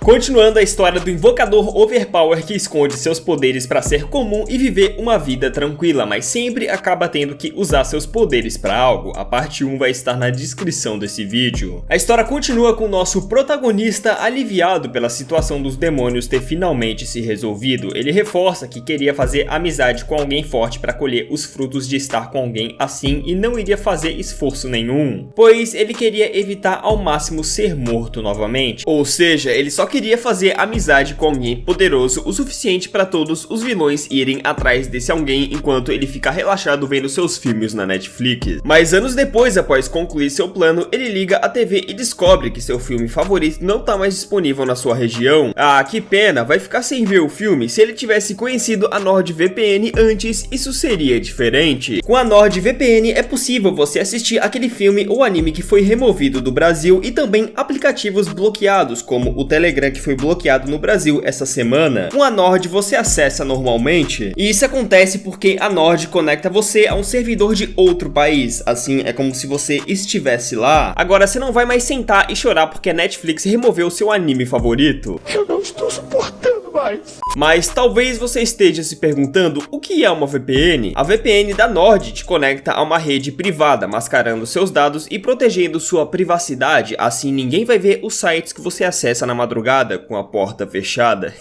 Continuando a história do invocador overpower que esconde seus poderes para ser comum e viver uma vida tranquila, mas sempre acaba tendo que usar seus poderes para algo. A parte 1 vai estar na descrição desse vídeo. A história continua com o nosso protagonista aliviado pela situação dos demônios ter finalmente se resolvido. Ele reforça que queria fazer amizade com alguém forte para colher os frutos de estar com alguém assim e não iria fazer esforço nenhum, pois ele queria evitar ao máximo ser morto novamente. Ou seja, ele só queria fazer amizade com alguém poderoso o suficiente para todos os vilões irem atrás desse alguém enquanto ele fica relaxado vendo seus filmes na Netflix. Mas anos depois, após concluir seu plano, ele liga a TV e descobre que seu filme favorito não tá mais disponível na sua região. Ah, que pena, vai ficar sem ver o filme. Se ele tivesse conhecido a NordVPN antes, isso seria diferente. Com a NordVPN é possível você assistir aquele filme ou anime que foi removido do Brasil e também aplicativos bloqueados, como o Telegram, que foi bloqueado no Brasil essa semana. Com a Nord você acessa normalmente, e isso acontece porque a Nord conecta você a um servidor de outro país, assim é como se você estivesse lá. Agora você não vai mais sentar e chorar porque a Netflix removeu seu anime favorito. Eu não estou suportando mais. Mas talvez você esteja se perguntando o que é uma VPN? A VPN da Nord te conecta a uma rede privada, mascarando seus dados e protegendo sua privacidade, assim ninguém vai ver os sites que você acessa na madrugada com a porta fechada.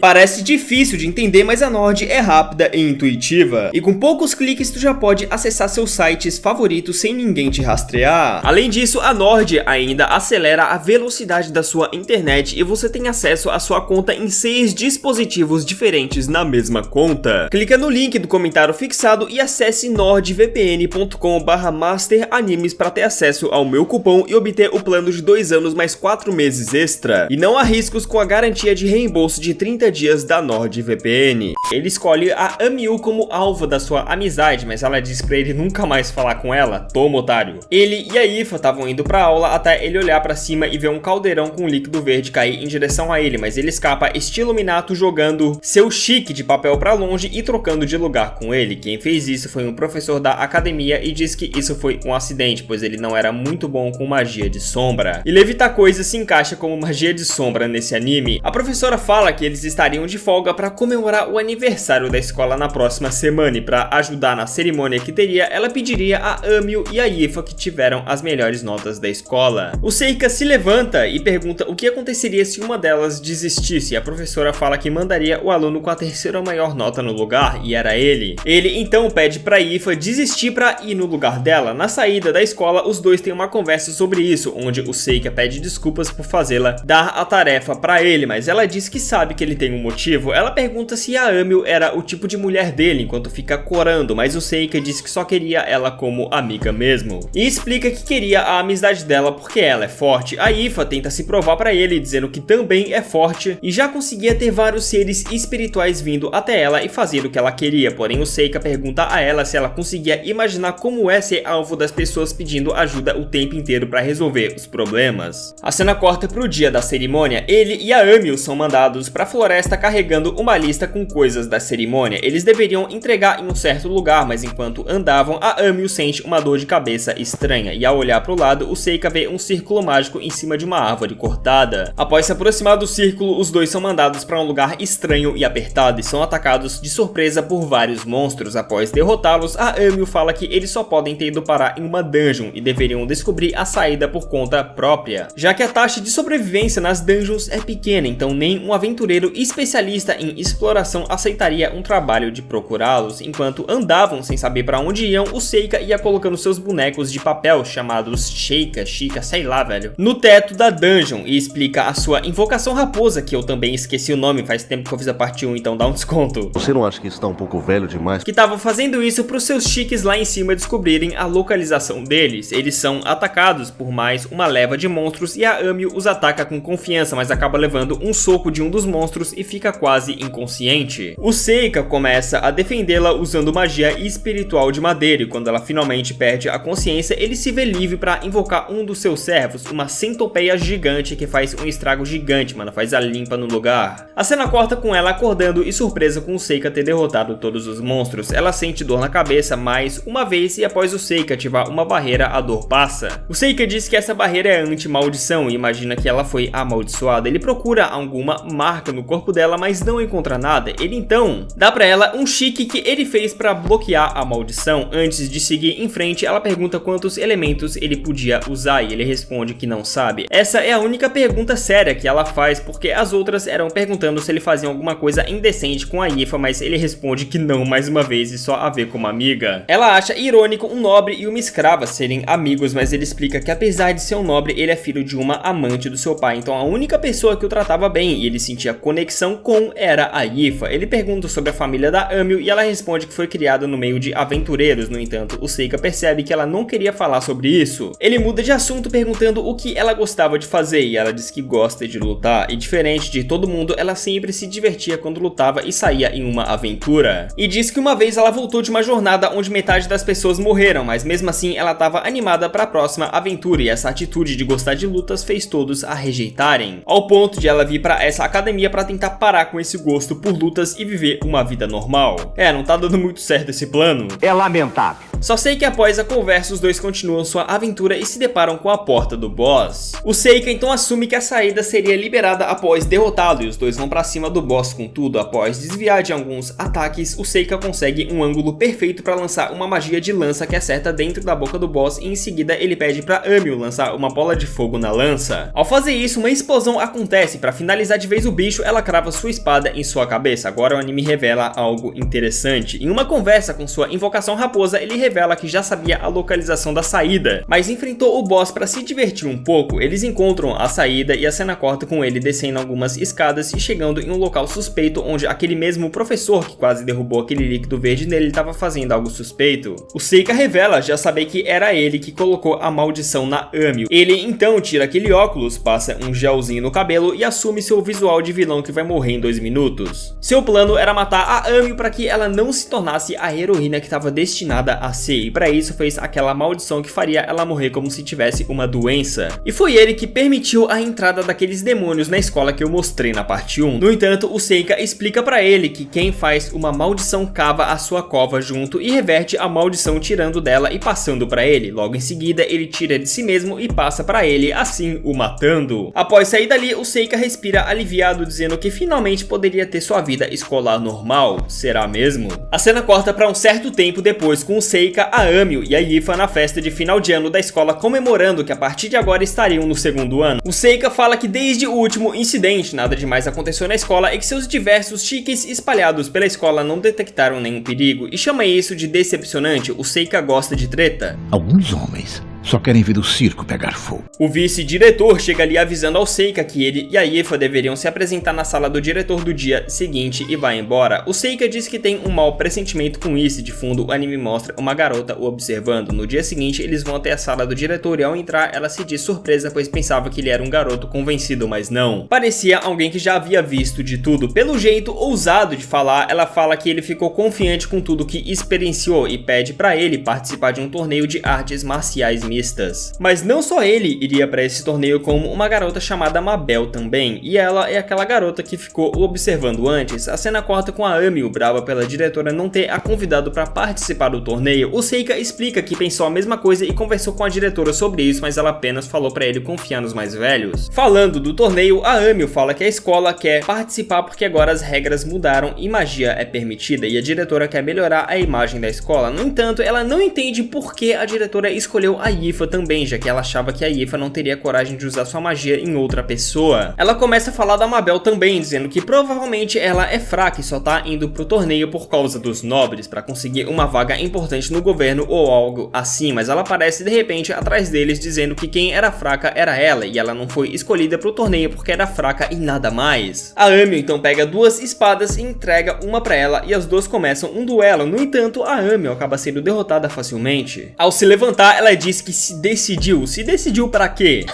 Parece difícil de entender, mas a Nord é rápida e intuitiva, e com poucos cliques tu já pode acessar seus sites favoritos sem ninguém te rastrear. Além disso, a Nord ainda acelera a velocidade da sua internet e você tem acesso à sua conta em 6 dispositivos diferentes na mesma conta. Clica no link do comentário fixado e acesse nordvpn.com/masteranimes para ter acesso ao meu cupom e obter o plano de 2 anos mais 4 meses extra. E não há riscos com a garantia de reembolso de 30 dias da NordVPN. Ele escolhe a Amiu como alvo da sua amizade, mas ela diz pra ele nunca mais falar com ela. Toma, otário. Ele e a Ifa estavam indo pra aula até ele olhar pra cima e ver um caldeirão com líquido verde cair em direção a ele, mas ele escapa estilo Minato jogando seu chique de papel pra longe e trocando de lugar com ele. Quem fez isso foi um professor da academia e diz que isso foi um acidente, pois ele não era muito bom com magia de sombra. E levitar coisas se encaixa como magia de sombra nesse anime. A professora fala que eles estariam de folga para comemorar o aniversário da escola na próxima semana, e para ajudar na cerimônia que teria, ela pediria a Amiu e a Ifa, que tiveram as melhores notas da escola. O Seika se levanta e pergunta o que aconteceria se uma delas desistisse, e a professora fala que mandaria o aluno com a terceira maior nota no lugar, e era ele. Ele então pede para Ifa desistir para ir no lugar dela. Na saída da escola, os dois têm uma conversa sobre isso, onde o Seika pede desculpas por fazê-la dar a tarefa para ele, mas ela diz que sabe que ele tem um motivo. Ela pergunta se a Amiu era o tipo de mulher dele, enquanto fica corando, mas o Seika diz que só queria ela como amiga mesmo, e explica que queria a amizade dela porque ela é forte. A Ifa tenta se provar para ele, dizendo que também é forte e já conseguia ter vários seres espirituais vindo até ela e fazer o que ela queria, porém o Seika pergunta a ela se ela conseguia imaginar como é ser alvo das pessoas pedindo ajuda o tempo inteiro para resolver os problemas. A cena corta pro dia da cerimônia. Ele e a Amiu são mandados pra floresta carregando uma lista com coisas da cerimônia. Eles deveriam entregar em um certo lugar, mas enquanto andavam, a Amiu sente uma dor de cabeça estranha, e ao olhar pro lado, o Seika vê um círculo mágico em cima de uma árvore cortada. Após se aproximar do círculo, os dois são mandados para um lugar estranho e apertado e são atacados de surpresa por vários monstros. Após derrotá-los, a Amiu fala que eles só podem ter ido parar em uma dungeon e deveriam descobrir a saída por conta própria, já que a taxa de sobrevivência nas dungeons é pequena, então nem um aventureiro especialista em exploração aceitaria um trabalho de procurá-los. Enquanto andavam sem saber para onde iam, o Seika ia colocando seus bonecos de papel, chamados Sheika, sei lá, velho, no teto da dungeon, e explica a sua invocação raposa, que eu também esqueci o nome, faz tempo que eu fiz a parte 1, então dá um desconto. Você não acha que isso tá um pouco velho demais? Que tava fazendo isso pros seus chiques lá em cima descobrirem a localização deles. Eles são atacados por mais uma leva de monstros e a Amiu os ataca com confiança, mas acaba levando um soco de um dos monstros e fica quase inconsciente. O Seika começa a defendê-la usando magia espiritual de madeira, e quando ela finalmente perde a consciência, ele se vê livre para invocar um dos seus servos, uma centopeia gigante que faz um estrago gigante, mano, faz a limpa no lugar. A cena corta com ela acordando e surpresa com o Seika ter derrotado todos os monstros. Ela sente dor na cabeça mais uma vez e após o Seika ativar uma barreira, a dor passa. O Seika diz que essa barreira é anti-maldição e imagina que ela foi amaldiçoada. Ele procura alguma marca no corpo dela, mas não encontra nada. Ele então dá pra ela um chique que ele fez pra bloquear a maldição. Antes de seguir em frente, ela pergunta quantos elementos ele podia usar e ele responde que não sabe. Essa é a única pergunta séria que ela faz, porque as outras eram perguntando se ele fazia alguma coisa indecente com a Yifa, mas ele responde que não mais uma vez e só a vê como amiga. Ela acha irônico um nobre e uma escrava serem amigos, mas ele explica que apesar de ser um nobre, ele é filho de uma amante do seu pai, então a única pessoa que o tratava bem e ele sentia conexão com era a Yifa. Ele pergunta sobre a família da Amil e ela responde que foi criada no meio de aventureiros. No entanto, o Seika percebe que ela não queria falar sobre isso. Ele muda de assunto perguntando o que ela gostava de fazer e ela diz que gosta de lutar e diferente de todo mundo, ela sempre se divertia quando lutava e saía em uma aventura. E diz que uma vez ela voltou de uma jornada onde metade das pessoas morreram, mas mesmo assim ela estava animada para a próxima aventura e essa atitude de gostar de lutas fez todos a rejeitarem. Ao ponto de ela vir para essa academia para tentar parar com esse gosto por lutas e viver uma vida normal. Não tá dando muito certo esse plano. É lamentável. Só sei que após a conversa, os dois continuam sua aventura e se deparam com a porta do boss. O Seika então assume que a saída seria liberada após derrotá-lo e os dois vão pra cima do boss com tudo. Após desviar de alguns ataques, o Seika consegue um ângulo perfeito para lançar uma magia de lança que acerta dentro da boca do boss e em seguida ele pede pra Amil lançar uma bola de fogo na lança. Ao fazer isso, uma explosão acontece. Para finalizar de vez o bicho, ela crava sua espada em sua cabeça. Agora o anime revela algo interessante. Em uma conversa com sua invocação raposa, ele revela que já sabia a localização da saída, mas enfrentou o boss para se divertir um pouco. Eles encontram a saída e a cena corta com ele descendo algumas escadas e chegando em um local suspeito onde aquele mesmo professor que quase derrubou aquele líquido verde nele estava fazendo algo suspeito. O Seika revela já saber que era ele que colocou a maldição na Amil. Ele então tira aquele óculos, passa um gelzinho no cabelo e assume seu visual de vilão que vai morrer em 2 minutos. Seu plano era matar a Amil para que ela não se tornasse a heroína que estava destinada a ser, e para isso fez aquela maldição que faria ela morrer como se tivesse uma doença. E foi ele que permitiu a entrada daqueles demônios na escola que eu mostrei na parte 1. No entanto, o Seika explica para ele que quem faz uma maldição cava a sua cova junto e reverte a maldição tirando dela e passando para ele. Logo em seguida, ele tira de si mesmo e passa para ele, assim o matando. Após sair dali, o Seika respira aliviado, dizendo que finalmente poderia ter sua vida escolar normal. Será mesmo? A cena corta para um certo tempo depois com o Seika, a Amil e a Yifa na festa de final de ano da escola, comemorando que a partir de agora estariam no 2º ano. O Seika fala que desde o último incidente nada demais aconteceu na escola e que seus diversos chiques espalhados pela escola não detectaram nenhum perigo e chama isso de decepcionante. O Seika gosta de treta. Alguns homens só querem ver o circo pegar fogo. O vice-diretor chega ali avisando ao Seika que ele e a Yifa deveriam se apresentar na sala do diretor do dia seguinte e vai embora. O Seika diz que tem um mau pressentimento com isso e de fundo o anime mostra uma garota o observando. No dia seguinte eles vão até a sala do diretor e ao entrar ela se diz surpresa pois pensava que ele era um garoto convencido, mas não. Parecia alguém que já havia visto de tudo. Pelo jeito ousado de falar, ela fala que ele ficou confiante com tudo que experienciou e pede pra ele participar de um torneio de artes marciais mistas. Mas não só ele iria para esse torneio, como uma garota chamada Mabel também, e ela é aquela garota que ficou observando antes. A cena corta com a Amil brava pela diretora não ter a convidado para participar do torneio. O Seika explica que pensou a mesma coisa e conversou com a diretora sobre isso, mas ela apenas falou para ele confiar nos mais velhos. Falando do torneio, a Amil fala que a escola quer participar porque agora as regras mudaram e magia é permitida, e a diretora quer melhorar a imagem da escola. No entanto, ela não entende por que a diretora escolheu a Yifa também, já que ela achava que a Yifa não teria coragem de usar sua magia em outra pessoa. Ela começa a falar da Mabel também, dizendo que provavelmente ela é fraca e só tá indo pro torneio por causa dos nobres, pra conseguir uma vaga importante no governo ou algo assim, mas ela aparece de repente atrás deles dizendo que quem era fraca era ela, e ela não foi escolhida pro torneio porque era fraca e nada mais. A Amil então pega 2 espadas e entrega uma pra ela e as duas começam um duelo. No entanto, a Amil acaba sendo derrotada facilmente. Ao se levantar, ela diz que se decidiu pra quê?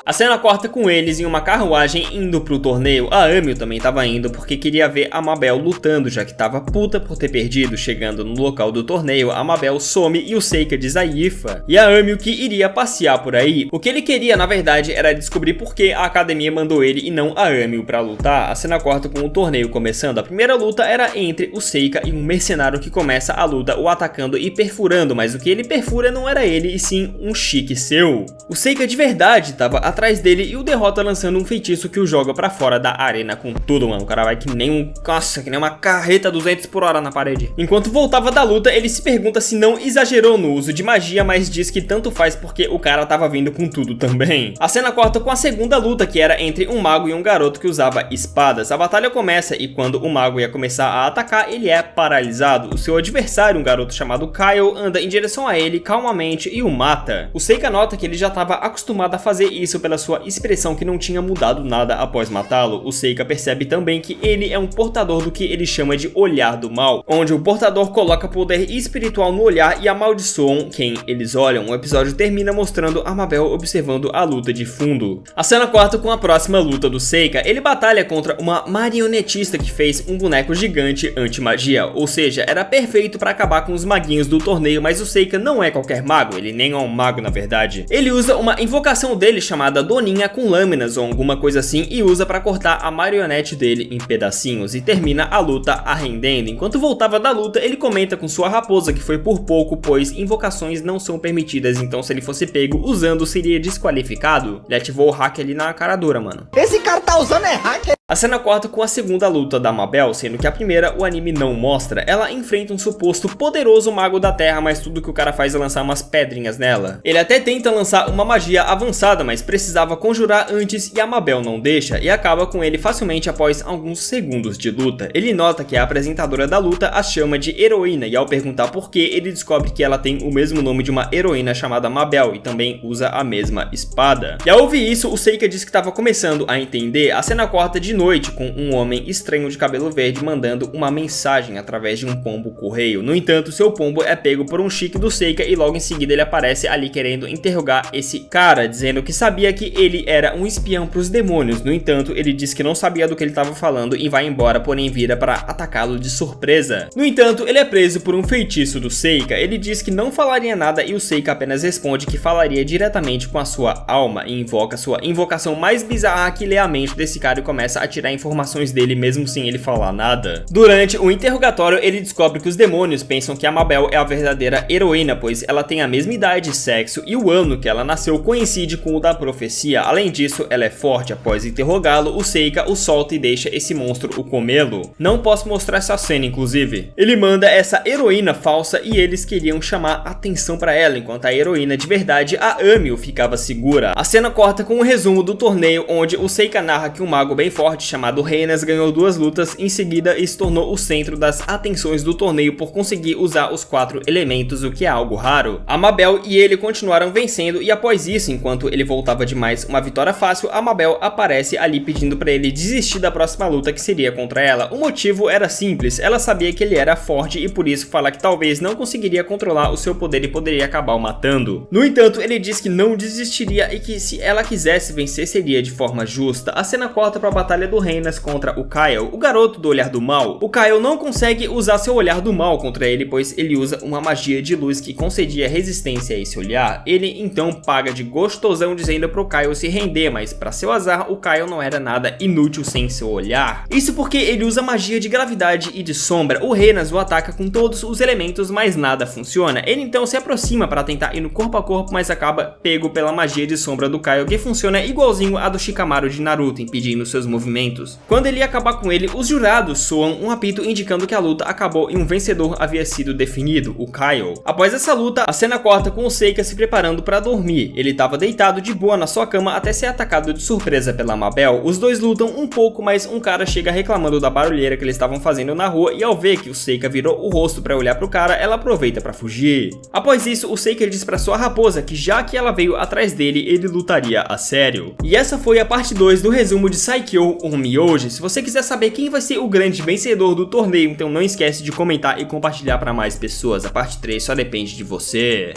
A cena corta com eles em uma carruagem indo pro torneio. A Amil também tava indo porque queria ver a Mabel lutando, já que tava puta por ter perdido. Chegando no local do torneio, a Mabel some e o Seika diz a Yifa e a Amil que iria passear por aí. O que ele queria, na verdade, era descobrir por que a academia mandou ele e não a Amil pra lutar. A cena corta com o torneio começando. A primeira luta era entre o Seika e um mercenário que começa a luta o atacando e perfurando, mas o que ele perfura não era ele e sim um chique seu. O Seika de verdade tava atrás dele e o derrota lançando um feitiço que o joga pra fora da arena com tudo, mano. O cara vai que nem um... Nossa, que nem uma carreta 200 por hora na parede. Enquanto voltava da luta, ele se pergunta se não exagerou no uso de magia, mas diz que tanto faz porque o cara tava vindo com tudo também. A cena corta com a segunda luta, que era entre um mago e um garoto que usava espadas. A batalha começa e quando o mago ia começar a atacar, ele é paralisado. O seu adversário, um garoto chamado Kyle, anda em direção a ele calmamente e o mata. O Seika nota que ele já estava acostumado a fazer isso pela sua expressão que não tinha mudado nada após matá-lo. O Seika percebe também que ele é um portador do que ele chama de olhar do mal, onde o portador coloca poder espiritual no olhar e amaldiçoam quem eles olham. O episódio termina mostrando a Mabel observando a luta de fundo. A cena corta com a próxima luta do Seika. Ele batalha contra uma marionetista que fez um boneco gigante anti-magia, ou seja, era perfeito para acabar com os maguinhos do torneio, mas o Seika não é qualquer mago, ele nem é um mago na verdade. Ele usa uma invocação dele chamada Doninha com lâminas ou alguma coisa assim e usa para cortar a marionete dele em pedacinhos e termina a luta arrendendo. Enquanto voltava da luta, ele comenta com sua raposa que foi por pouco, pois invocações não são permitidas, então se ele fosse pego usando seria desqualificado. Ele ativou o hack ali na cara dura, mano. Esse cara tá usando hack. A cena corta com a segunda luta da Mabel, sendo que a primeira o anime não mostra. Ela enfrenta um suposto poderoso mago da terra, mas tudo que o cara faz é lançar umas pedrinhas nela. Ele até tenta lançar uma magia avançada, mas precisava conjurar antes e a Mabel não deixa, e acaba com ele facilmente após alguns segundos de luta. Ele nota que a apresentadora da luta a chama de heroína, e ao perguntar por que, ele descobre que ela tem o mesmo nome de uma heroína chamada Mabel, e também usa a mesma espada. E ao ouvir isso, o Seika diz que estava começando a entender. A cena corta de noite com um homem estranho de cabelo verde mandando uma mensagem através de um pombo correio. No entanto, seu pombo é pego por um chique do Seika e logo em seguida ele aparece ali querendo interrogar esse cara, dizendo que sabia que ele era um espião para os demônios. No entanto, ele diz que não sabia do que ele estava falando e vai embora, porém vira para atacá-lo de surpresa. No entanto, ele é preso por um feitiço do Seika. Ele diz que não falaria nada e o Seika apenas responde que falaria diretamente com a sua alma e invoca sua invocação mais bizarra, que lê a mente desse cara e começa a tirar informações dele mesmo sem ele falar nada. Durante o interrogatório, ele descobre que os demônios pensam que a Mabel é a verdadeira heroína, pois ela tem a mesma idade, sexo e o ano que ela nasceu coincide com o da profecia. Além disso, ela é forte. Após interrogá-lo, o Seika o solta e deixa esse monstro o comê-lo. Não posso mostrar essa cena, inclusive. Ele manda essa heroína falsa e eles queriam chamar atenção pra ela, enquanto a heroína de verdade, a Amil, ficava segura. A cena corta com um resumo do torneio, onde o Seika narra que um mago bem forte chamado Reinas ganhou 2 lutas em seguida e se tornou o centro das atenções do torneio por conseguir usar os 4 elementos, o que é algo raro. A Mabel e ele continuaram vencendo e após isso, enquanto ele voltava de mais uma vitória fácil, a Mabel aparece ali pedindo pra ele desistir da próxima luta que seria contra ela. O motivo era simples, ela sabia que ele era forte e por isso fala que talvez não conseguiria controlar o seu poder e poderia acabar o matando. No entanto, ele diz que não desistiria e que se ela quisesse vencer seria de forma justa. A cena corta pra batalha do Reinas contra o Kyle, o garoto do olhar do mal. O Kyle não consegue usar seu olhar do mal contra ele, pois ele usa uma magia de luz que concedia resistência a esse olhar. Ele então paga de gostosão dizendo pro Kyle se render, mas para seu azar, o Kyle não era nada inútil sem seu olhar. Isso porque ele usa magia de gravidade e de sombra. O Reinas o ataca com todos os elementos, mas nada funciona. Ele então se aproxima para tentar ir no corpo a corpo, mas acaba pego pela magia de sombra do Kyle, que funciona igualzinho a do Shikamaru de Naruto, impedindo seus movimentos. Quando ele ia acabar com ele, os jurados soam um apito indicando que a luta acabou e um vencedor havia sido definido, o Kyle. Após essa luta, a cena corta com o Seika se preparando para dormir. Ele estava deitado de boa na sua cama até ser atacado de surpresa pela Mabel. Os dois lutam um pouco, mas um cara chega reclamando da barulheira que eles estavam fazendo na rua e ao ver que o Seika virou o rosto para olhar pro cara, ela aproveita para fugir. Após isso, o Seika diz para sua raposa que já que ela veio atrás dele, ele lutaria a sério. E essa foi a parte 2 do resumo de Saikyo ou Myoji. Se você quiser saber quem vai ser o grande vencedor do torneio, então não esquece de comentar e compartilhar para mais pessoas. A parte 3 só depende de você.